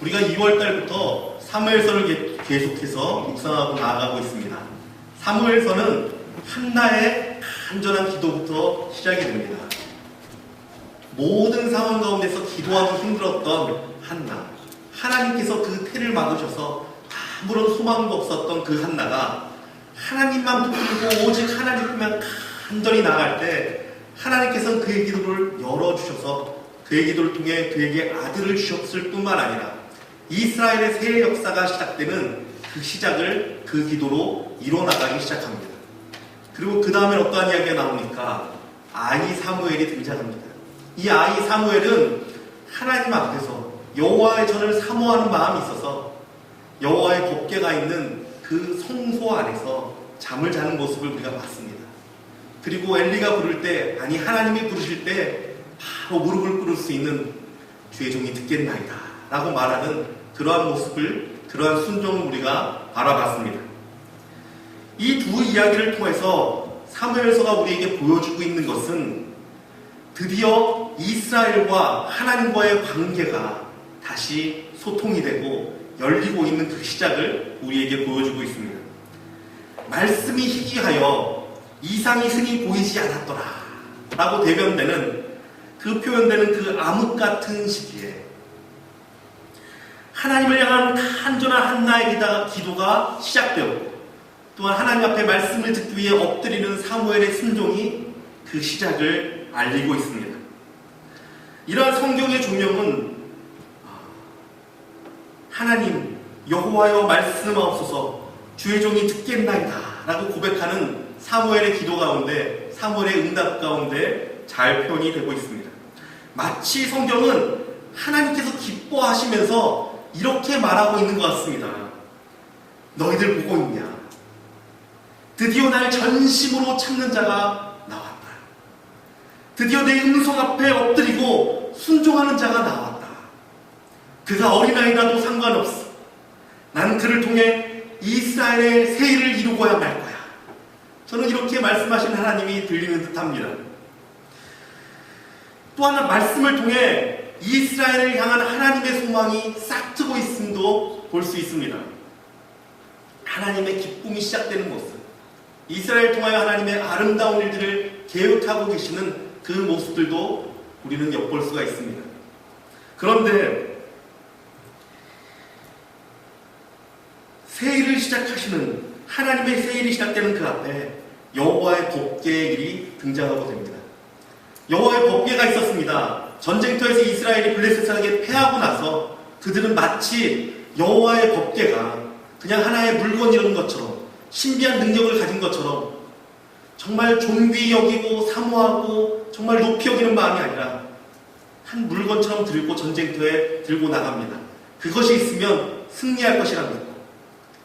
우리가 2월 달부터 사무엘서를 계속해서 묵상하고 나아가고 있습니다. 사무엘서는 한나의 간절한 기도부터 시작이 됩니다. 모든 상황 가운데서 기도하기 힘들었던 한나, 하나님께서 그 태를 막으셔서 아무런 소망도 없었던 그 한나가 하나님만 붙들고 오직 하나님만 간절히 나갈 때 하나님께서는 그의 기도를 열어주셔서 그의 기도를 통해 그에게 아들을 주셨을 뿐만 아니라 이스라엘의 새 역사가 시작되는 그 시작을 그 기도로 이뤄나가기 시작합니다. 그리고 그 다음에 어떠한 이야기가 나옵니까? 아이 사무엘이 등장합니다. 이 아이 사무엘은 하나님 앞에서 여호와의 전을 사모하는 마음이 있어서 여호와의 법궤가 있는 그 성소 안에서 잠을 자는 모습을 우리가 봤습니다. 그리고 엘리가 부를 때, 아니 하나님이 부르실 때 바로 무릎을 꿇을 수 있는 주의 종이 듣겠나이다 라고 말하는 그러한 모습을, 그러한 순종을 우리가 바라봤습니다. 이 두 이야기를 통해서 사무엘서가 우리에게 보여주고 있는 것은 드디어 이스라엘과 하나님과의 관계가 다시 소통이 되고 열리고 있는 그 시작을 우리에게 보여주고 있습니다. 말씀이 희귀하여 이상이 승이 보이지 않았더라 라고 대변되는 그 표현되는 그 암흑 같은 시기에 하나님을 향한 간절한 한나의 기도가 시작되었고 또한 하나님 앞에 말씀을 듣기 위해 엎드리는 사무엘의 순종이 그 시작을 알리고 있습니다. 이러한 성경의 조명은 하나님 여호와여 말씀하옵소서 주의 종이 듣겠나이다 라고 고백하는 사무엘의 기도 가운데, 사무엘의 응답 가운데 잘 표현이 되고 있습니다. 마치 성경은 하나님께서 기뻐하시면서 이렇게 말하고 있는 것 같습니다. 너희들 보고 있냐? 드디어 날 전심으로 찾는 자가 나왔다. 드디어 내 음성 앞에 엎드리고 순종하는 자가 나왔다. 그가 어린아이라도 상관없어. 나는 그를 통해 이스라엘의 새 일을 이루고야 말 거야. 저는 이렇게 말씀하신 하나님이 들리는 듯합니다. 또 하나 말씀을 통해 이스라엘을 향한 하나님의 소망이 싹트고 있음도 볼 수 있습니다. 하나님의 기쁨이 시작되는 모습, 이스라엘 통하여 하나님의 아름다운 일들을 계획하고 계시는 그 모습들도 우리는 엿볼 수가 있습니다. 그런데 새 일을 시작하시는 하나님의 새 일이 시작되는 그 앞에 여호와의 법궤의 일이 등장하고 됩니다. 여호와의 법궤가 있었습니다. 전쟁터에서 이스라엘이 블레셋에게 패하고 나서 그들은 마치 여호와의 법궤가 그냥 하나의 물건이라는 것처럼, 신비한 능력을 가진 것처럼 정말 존귀 여기고 사모하고 정말 높이 여기는 마음이 아니라 한 물건처럼 들고 전쟁터에 들고 나갑니다. 그것이 있으면 승리할 것이라 믿고,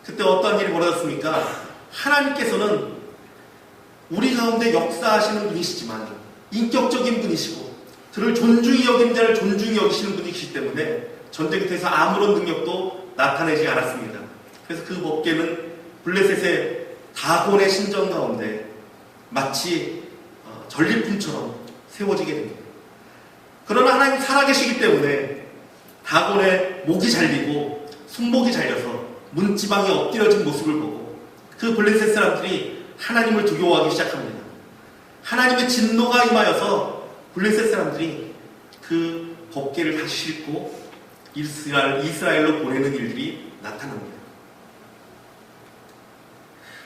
그때 어떤 일이 벌어졌습니까? 하나님께서는 우리 가운데 역사하시는 분이시지만 인격적인 분이시고 그를 존중히 여기는 자를 존중히 여기시는 분이시기 때문에 전쟁터에서 아무런 능력도 나타내지 않았습니다. 그래서 그 법궤는 블레셋의 다곤의 신전 가운데 마치 전리품처럼 세워지게 됩니다. 그러나 하나님 살아계시기 때문에 다곤의 목이 잘리고 손목이 잘려서 문지방에 엎드려진 모습을 보고 그 블레셋 사람들이 하나님을 두려워하기 시작합니다. 하나님의 진노가 임하여서 블레셋 사람들이 그 법궤를 다시 싣고 이스라엘로 보내는 일들이 나타납니다.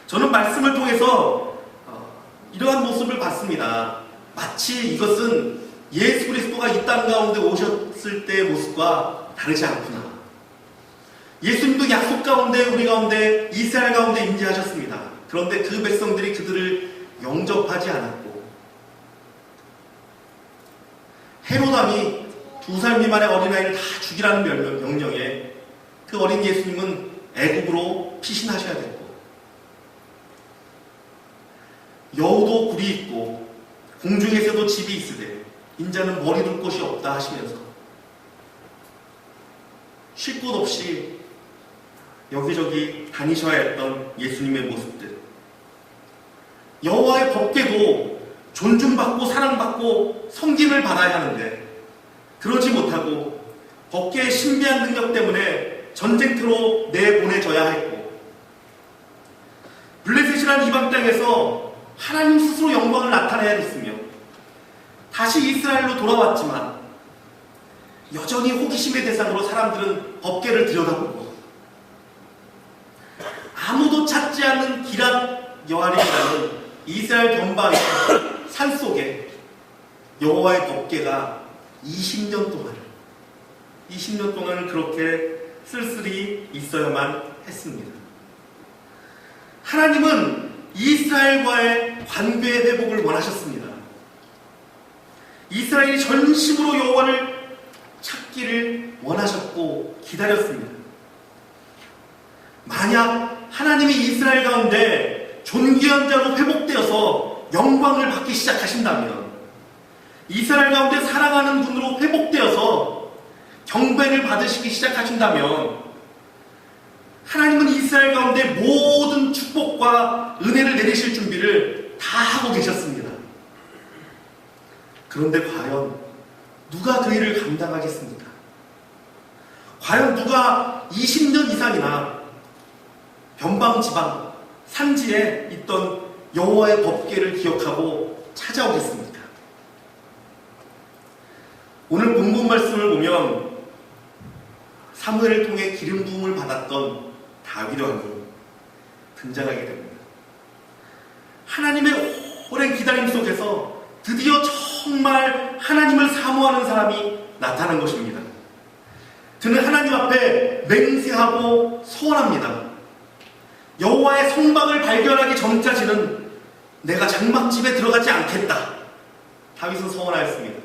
저는 말씀을 통해서 이러한 모습을 봤습니다. 마치 이것은 예수 그리스도가 이 땅 가운데 오셨을 때의 모습과 다르지 않구나. 예수님도 약속 가운데 우리 가운데 이스라엘 가운데 임재하셨습니다. 그런데 그 백성들이 그들을 영접하지 않았고 헤로담이 2살 미만의 어린아이를 다 죽이라는 명령에 그 어린 예수님은 애국으로 피신하셔야 됐고, 여우도 굴이 있고 공중에서도 집이 있으되 인자는 머리 둘 곳이 없다 하시면서 쉴 곳 없이 여기저기 다니셔야 했던 예수님의 모습들, 여호와의 법궤도 존중받고 사랑받고 섬김을 받아야 하는데 그러지 못하고 법궤의 신비한 능력 때문에 전쟁터로 내보내져야 했고, 블레셋이라는 이방 땅에서 하나님 스스로 영광을 나타내야 했으며, 다시 이스라엘로 돌아왔지만 여전히 호기심의 대상으로 사람들은 법궤를 들여다보고, 아무도 찾지 않는 기랏 여아림이라는 이스라엘 변방의 산속에 여호와의 법궤가 20년 동안을 그렇게 쓸쓸히 있어야만 했습니다. 하나님은 이스라엘과의 관계의 회복을 원하셨습니다. 이스라엘이 전심으로 여호와를 찾기를 원하셨고 기다렸습니다. 만약 하나님이 이스라엘 가운데 존귀한 자로 회복되어서 영광을 받기 시작하신다면, 이스라엘 가운데 사랑하는 분으로 회복되어서 경배를 받으시기 시작하신다면, 하나님은 이스라엘 가운데 모든 축복과 은혜를 내리실 준비를 다 하고 계셨습니다. 그런데 과연 누가 그 일을 감당하겠습니까? 과연 누가 20년 이상이나 변방 지방 산지에 있던 여호와의 법궤를 기억하고 찾아오겠습니까? 오늘 본문 말씀을 보면 사무엘을 통해 기름 부음을 받았던 다윗 왕이 등장하게 됩니다. 하나님의 오랜 기다림 속에서 드디어 정말 하나님을 사모하는 사람이 나타난 것입니다. 그는 하나님 앞에 맹세하고 소원합니다. 여호와의 성막을 발견하기 전까지는 내가 장막집에 들어가지 않겠다. 다윗은 소원하였습니다.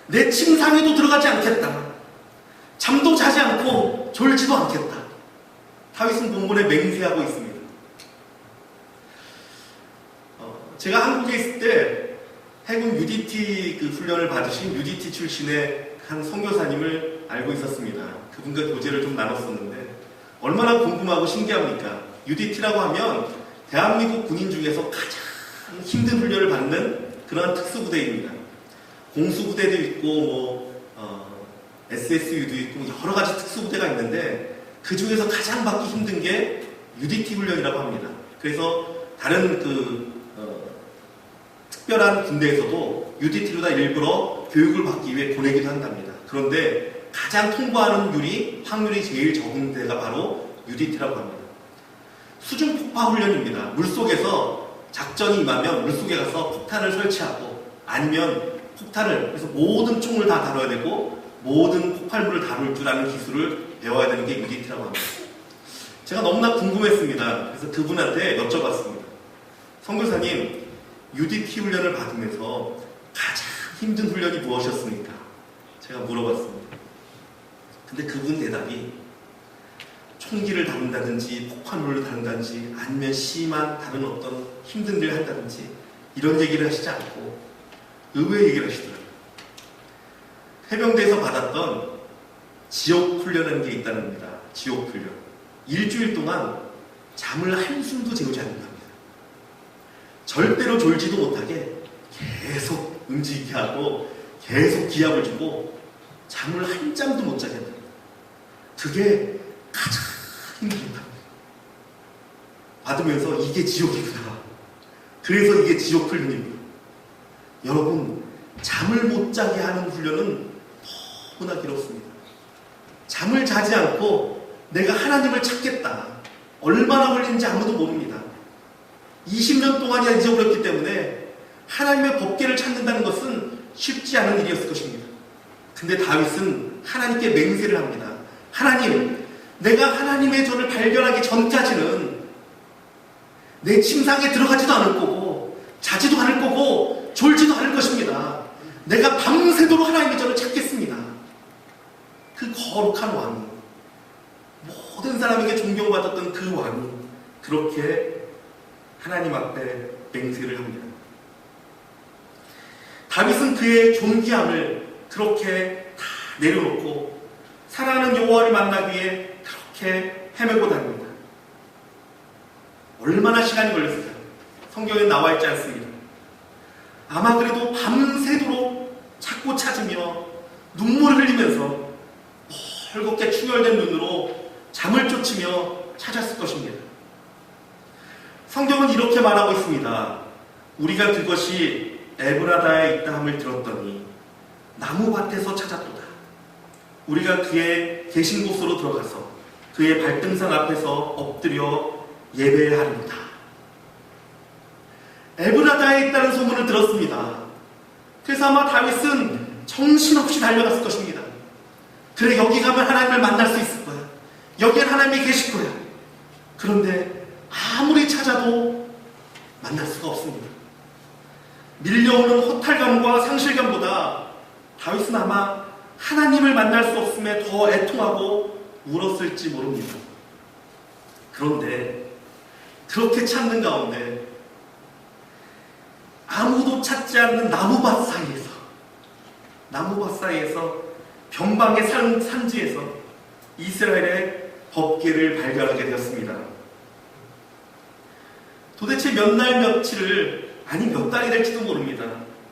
내 침상에도 들어가지 않겠다. 잠도 자지 않고 졸지도 않겠다. 다윗은 본문에 맹세하고 있습니다. 제가 한국에 있을 때 해군 UDT 훈련을 받으신 UDT 출신의 한 선교사님을 알고 있었습니다. 그분과 교제를 좀 나눴었는데 얼마나 궁금하고 신기합니까? UDT라고 하면 대한민국 군인 중에서 가장 힘든 훈련을 받는 그러한 특수부대입니다. 공수부대도 있고 SSU도 있고 여러 가지 특수부대가 있는데 그 중에서 가장 받기 힘든 게 UDT 훈련이라고 합니다. 그래서 다른 특별한 군대에서도 UDT로 다 일부러 교육을 받기 위해 보내기도 한답니다. 그런데 가장 통과하는 확률이 제일 적은 데가 바로 UDT라고 합니다. 수중폭파 훈련입니다. 물속에서 작전이 임하면 물속에 가서 폭탄을 설치하고, 아니면 그래서 모든 총을 다 다뤄야 되고 모든 폭발물을 다룰 줄 아는 기술을 배워야 되는 게 UDT라고 합니다. 제가 너무나 궁금했습니다. 그래서 그분한테 여쭤봤습니다. 선교사님, UDT 훈련을 받으면서 가장 힘든 훈련이 무엇이었습니까? 제가 물어봤습니다. 근데 그분 대답이 총기를 다룬다든지 폭발물을 다룬다든지 아니면 심한 다른 어떤 힘든 일을 한다든지 이런 얘기를 하시지 않고 의외의 얘기를 하시더라고요. 해병대에서 받았던 지옥 훈련이라는 게 있다는 겁니다. 지옥 훈련. 일주일 동안 잠을 한숨도 재우지 않는답니다. 절대로 졸지도 못하게 계속 움직이게 하고 계속 기압을 주고 잠을 한 잠도 못 자게 합니다. 그게 가장 힘들다. 받으면서 이게 지옥이구나. 그래서 이게 지옥 훈련입니다. 여러분, 잠을 못 자게 하는 훈련은 너무나 길었습니다. 잠을 자지 않고 내가 하나님을 찾겠다. 얼마나 걸리는지 아무도 모릅니다. 20년 동안이나 잊어버렸기 때문에 하나님의 법궤를 찾는다는 것은 쉽지 않은 일이었을 것입니다. 근데 다윗은 하나님께 맹세를 합니다. 하나님, 내가 하나님의 전을 발견하기 전까지는 내 침상에 들어가지도 않을 거고 자지도 않을 거고 졸지도 않을 것입니다. 내가 밤새도록 하나님의 전을 찾겠습니다. 그 거룩한 왕이, 모든 사람에게 존경받았던 그 왕이 그렇게 하나님 앞에 맹세를 합니다. 다윗은 그의 존귀함을 그렇게 다 내려놓고 사랑하는 여호와를 만나기 위해 그렇게 헤매고 다닙니다. 얼마나 시간이 걸렸을까요? 성경에 나와 있지 않습니다. 아마 그래도 밤새도록 찾고 찾으며 눈물을 흘리면서 철곱게 충혈된 눈으로 잠을 쫓으며 찾았을 것입니다. 성경은 이렇게 말하고 있습니다. 우리가 그것이 에브라다에 있다 함을 들었더니 나무밭에서 찾았도다. 우리가 그의 계신 곳으로 들어가서 그의 발등상 앞에서 엎드려 예배하리로다. 에브라다에 있다는 소문을 들었습니다. 그래서 아마 다윗은 정신없이 달려갔을 것입니다. 그래, 여기 가면 하나님을 만날 수 있을 거야. 여기엔 하나님이 계실 거야. 그런데 아무리 찾아도 만날 수가 없습니다. 밀려오는 허탈감과 상실감보다 다윗은 아마 하나님을 만날 수 없음에 더 애통하고 울었을지 모릅니다. 그런데 그렇게 찾는 가운데 아무도 찾지 않는 나무밭 사이에서 변방의 산지에서 이스라엘의 법궤를 발견하게 되었습니다. 도대체 몇 날 며칠을, 아니 몇 달이 될지도 모릅니다.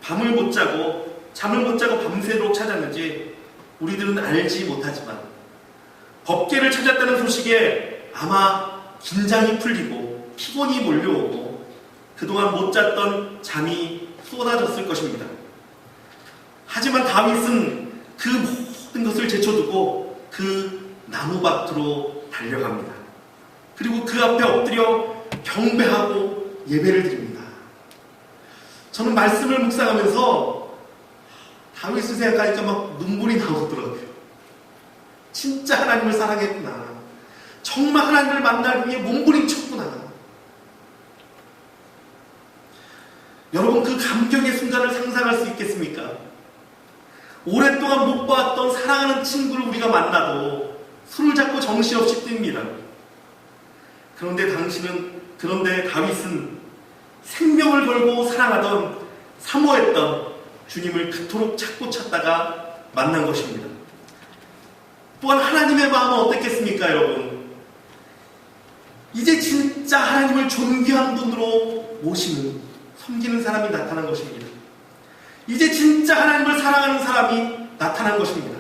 밤을 못 자고 잠을 못 자고 밤새도록 찾았는지 우리들은 알지 못하지만 법궤를 찾았다는 소식에 아마 긴장이 풀리고 피곤이 몰려오고 그동안 못 잤던 잠이 쏟아졌을 것입니다. 하지만 다윗은 그 모든 것을 제쳐두고 그 나무밭으로 달려갑니다. 그리고 그 앞에 엎드려 경배하고 예배를 드립니다. 저는 말씀을 묵상하면서 다윗을 생각하니까 막 눈물이 나오더라고요. 진짜 하나님을 사랑했구나. 정말 하나님을 만나기 위해 몸부림쳤구나. 여러분, 그 감격의 순간을 상상할 수 있겠습니까? 오랫동안 못 봤던 사랑하는 친구를 우리가 만나도 술을 잡고 정신없이 뜹니다. 그런데 다윗은 생명을 걸고 사랑하던, 사모했던 주님을 그토록 찾고 찾다가 만난 것입니다. 또한 하나님의 마음은 어땠겠습니까, 여러분? 이제 진짜 하나님을 존귀한 분으로 모시는, 섬기는 사람이 나타난 것입니다. 이제 진짜 하나님을 사랑하는 사람이 나타난 것입니다.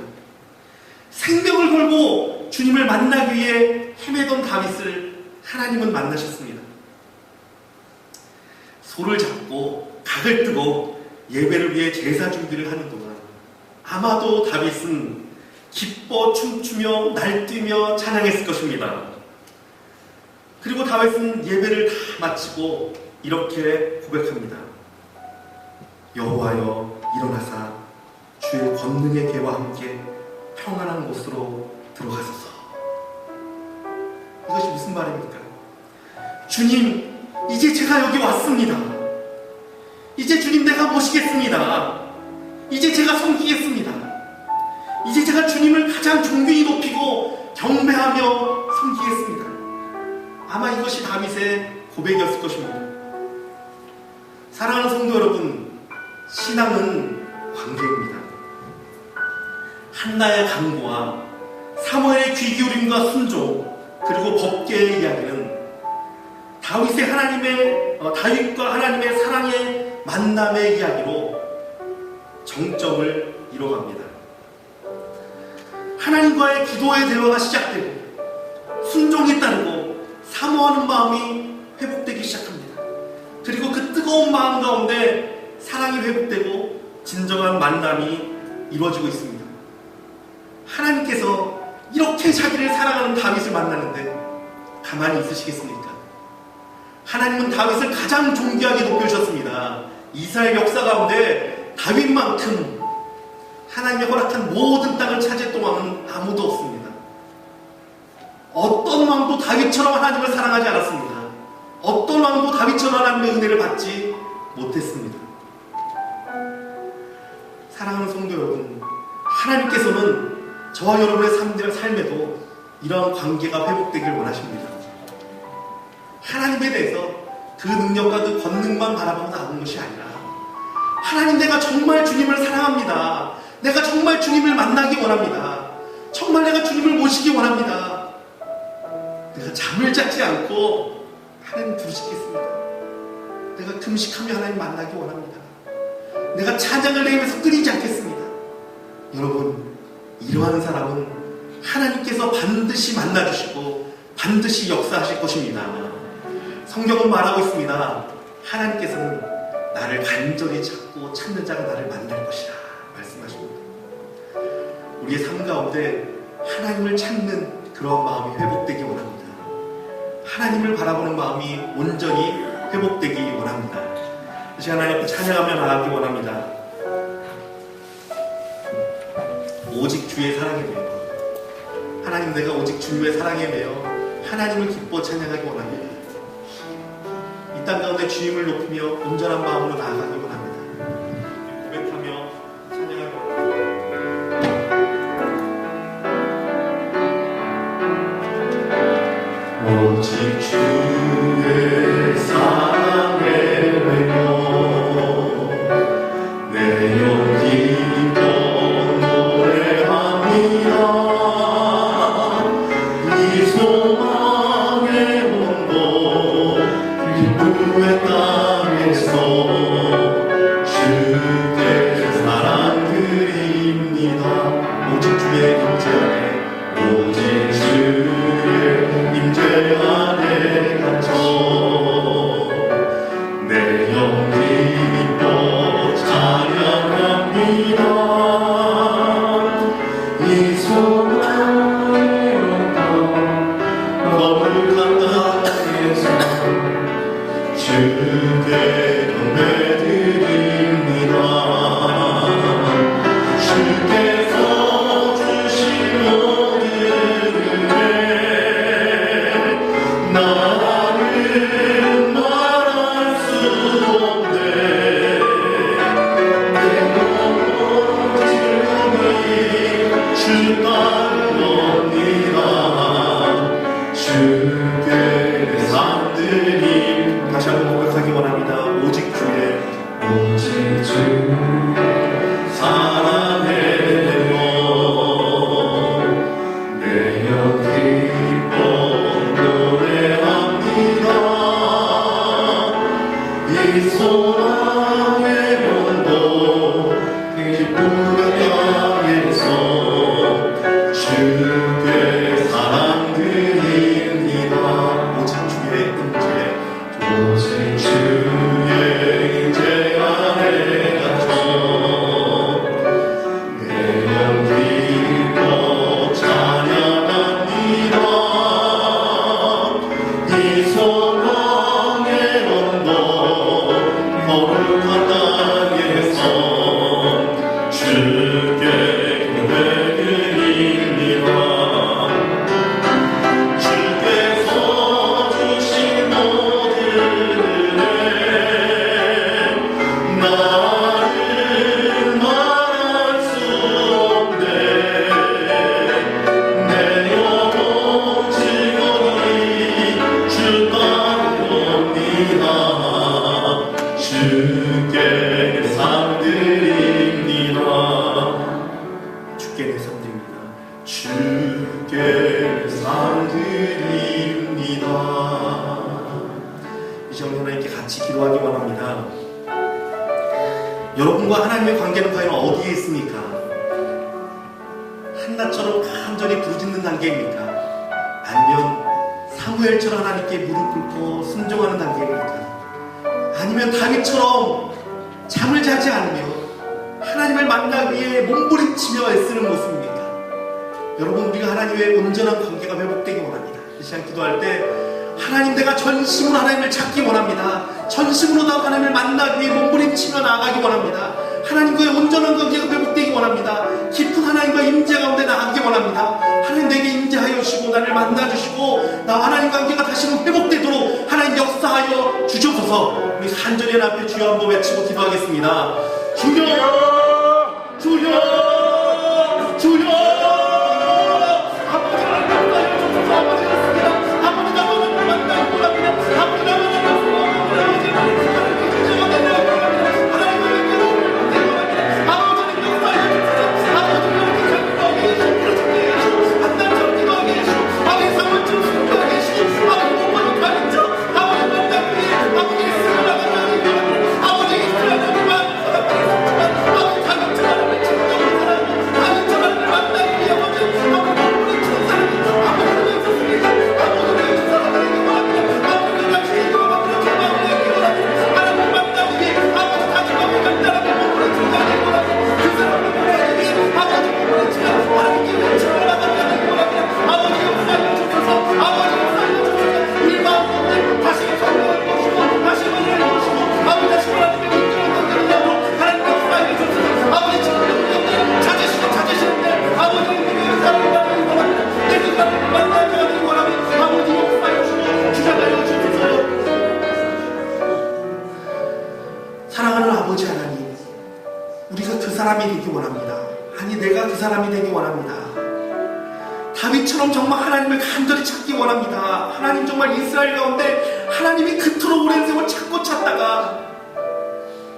생명을 걸고 주님을 만나기 위해 헤매던 다윗을 하나님은 만나셨습니다. 소를 잡고 각을 뜨고 예배를 위해 제사 준비를 하는 동안 아마도 다윗은 기뻐 춤추며 날뛰며 찬양했을 것입니다. 그리고 다윗은 예배를 다 마치고 이렇게 고백합니다. 여호와여 일어나사 주의 권능의 개와 함께 평안한 곳으로 들어가소서. 이것이 무슨 말입니까? 주님, 이제 제가 여기 왔습니다. 이제 주님 내가 모시겠습니다. 이제 제가 섬기겠습니다. 이제 제가 주님을 가장 존귀히 높이고 경배하며 섬기겠습니다. 아마 이것이 다윗의 고백이었을 것입니다. 사랑하는 성도 여러분, 신앙은 관계입니다. 한나의 간구와 사무엘의 귀 기울임과 순종, 그리고 법궤의 이야기는 다윗과 하나님의 사랑의 만남의 이야기로 정점을 이뤄갑니다. 하나님과의 기도의 대화가 시작되고 순종이 따르고 사모하는 마음이 회복되기 시작합니다. 그리고 그 뜨거운 마음 가운데 사랑이 회복되고 진정한 만남이 이루어지고 있습니다. 하나님께서 이렇게 자기를 사랑하는 다윗을 만나는데 가만히 있으시겠습니까? 하나님은 다윗을 가장 존귀하게 높여주셨습니다. 이스라엘 역사 가운데 다윗만큼 하나님이 허락한 모든 땅을 차지했던 왕은 아무도 없습니다. 어떤 왕도 다윗처럼 하나님을 사랑하지 않았습니다. 어떤 왕도 다윗처럼 하나님의 은혜를 받지 못했습니다. 사랑하는 성도 여러분, 하나님께서는 저와 여러분의 삶에도 이러한 관계가 회복되길 원하십니다. 하나님에 대해서 그 능력과 그 권능만 바라보고 나오는 것이 아니라 하나님, 내가 정말 주님을 사랑합니다. 내가 정말 주님을 만나기 원합니다. 정말 내가 주님을 모시기 원합니다. 내가 잠을 자지 않고 하나님 부르시겠습니다. 내가 금식하며 하나님 만나기 원합니다. 내가 찬양을 내면서 끊이지 않겠습니다. 여러분, 이러한 사람은 하나님께서 반드시 만나주시고 반드시 역사하실 것입니다. 성경은 말하고 있습니다. 하나님께서는 나를 간절히 찾고 찾는 자가 나를 만날 것이라 말씀하십니다. 우리의 삶 가운데 하나님을 찾는 그런 마음이 회복되기 원합니다. 하나님을 바라보는 마음이 온전히 회복되기 원합니다. 이 시간 하나님 앞에 찬양하며 나가기 원합니다. 오직 주의 사랑에 매여 하나님, 내가 오직 주의 사랑에 매여 하나님을 기뻐 찬양하기 원합니다. 이 땅 가운데 주님을 높이며 온전한 마음으로 나아가기 원합니다. 고백하며 찬양하기 원합니다. 오직 주의 사랑에 매여 내 영이 여러분과 하나님의 관계는 과연 어디에 있습니까? 한나처럼 간절히 부르짖는 단계입니까? 아니면 사무엘처럼 하나님께 무릎 꿇고 순종하는 단계입니까? 아니면 다윗처럼 잠을 자지 않으며 하나님을 만나기 위해 몸부림치며 애쓰는 모습입니까? 여러분, 우리가 하나님의 온전한 관계가 회복되기 원합니다. 이 시간 기도할 때 하나님, 내가 전심으로 하나님을 찾기 원합니다. 전심으로 나 하나님을 만나기 위해 몸부림치며 나아가기 원합니다. 하나님과의 온전한 관계가 회복되기 원합니다. 깊은 하나님과 임재 가운데 나가기 원합니다. 하나님, 내게 임재하여 주시고 나를 만나주시고 나와 하나님 관계가 다시는 회복되도록 하나님 역사하여 주셔서 우리 간절히 하나님 앞에 주여 한번 외치고 기도하겠습니다. 주여, 주여, 주여. 아버지 사람이 되기 원합니다. 아니, 내가 그 사람이 되기 원합니다. 다윗처럼 정말 하나님을 간절히 찾기 원합니다. 하나님, 정말 이스라엘 가운데 하나님이 그토록 오랜 세월 찾다가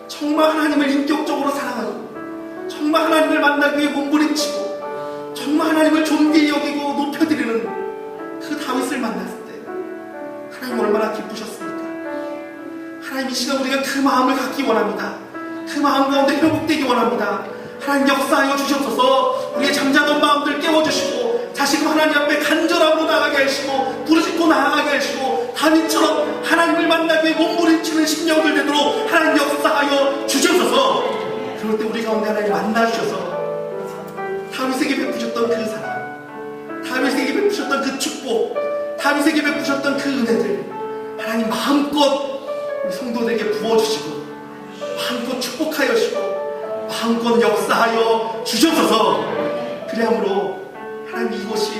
정말 하나님을 인격적으로 사랑하고 정말 하나님을 만나기 위해 몸부림치고 정말 하나님을 존귀히 여기고 높여드리는 그 다윗을 만났을 때 하나님 얼마나 기쁘셨습니까? 하나님, 이 시간 우리가 그 마음을 갖기 원합니다. 그 마음 가운데 회복되기 원합니다. 하나님, 역사하여 주시옵소서. 우리의 잠자던 마음들 깨워주시고 다시금 하나님 앞에 간절함으로 나아가게 하시고 부르짖고 나아가게 하시고 다윗처럼 하나님을 만나기 위해 몸부림치는 심령들 되도록 하나님 역사하여 주시옵소서. 그럴 때 우리 가운데 하나님 만나주셔서 다윗에게 베푸셨던 그 사랑, 다윗에게 베푸셨던 그 축복, 다윗에게 베푸셨던 그 은혜들 하나님 마음껏 우리 성도들에게 부어주시고 마음껏 축복하여 주시고 마음껏 역사하여 주셔서 그래야므로 하나님, 이곳이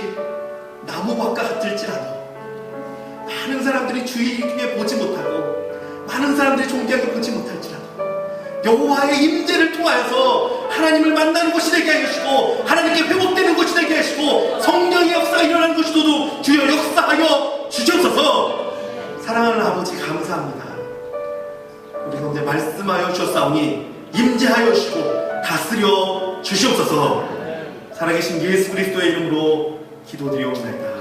나무밭과 같을지라도 많은 사람들이 주의 깊게 보지 못하고 많은 사람들이 존귀하게 보지 못할지라도 여호와의 임재를 통하여서 하나님을 만나는 곳이 되게 하시고 하나님께 회복되는 곳이 되게 하시고 성령의 역사가 일어나는 곳이도록 주여 역사하여 주셔서. 사랑하는 아버지, 감사합니다. 우리 가운데 말씀하여 주셨사오니 임재하여 주시고 다스려 주시옵소서. 살아계신 예수 그리스도의 이름으로 기도드리옵나이다.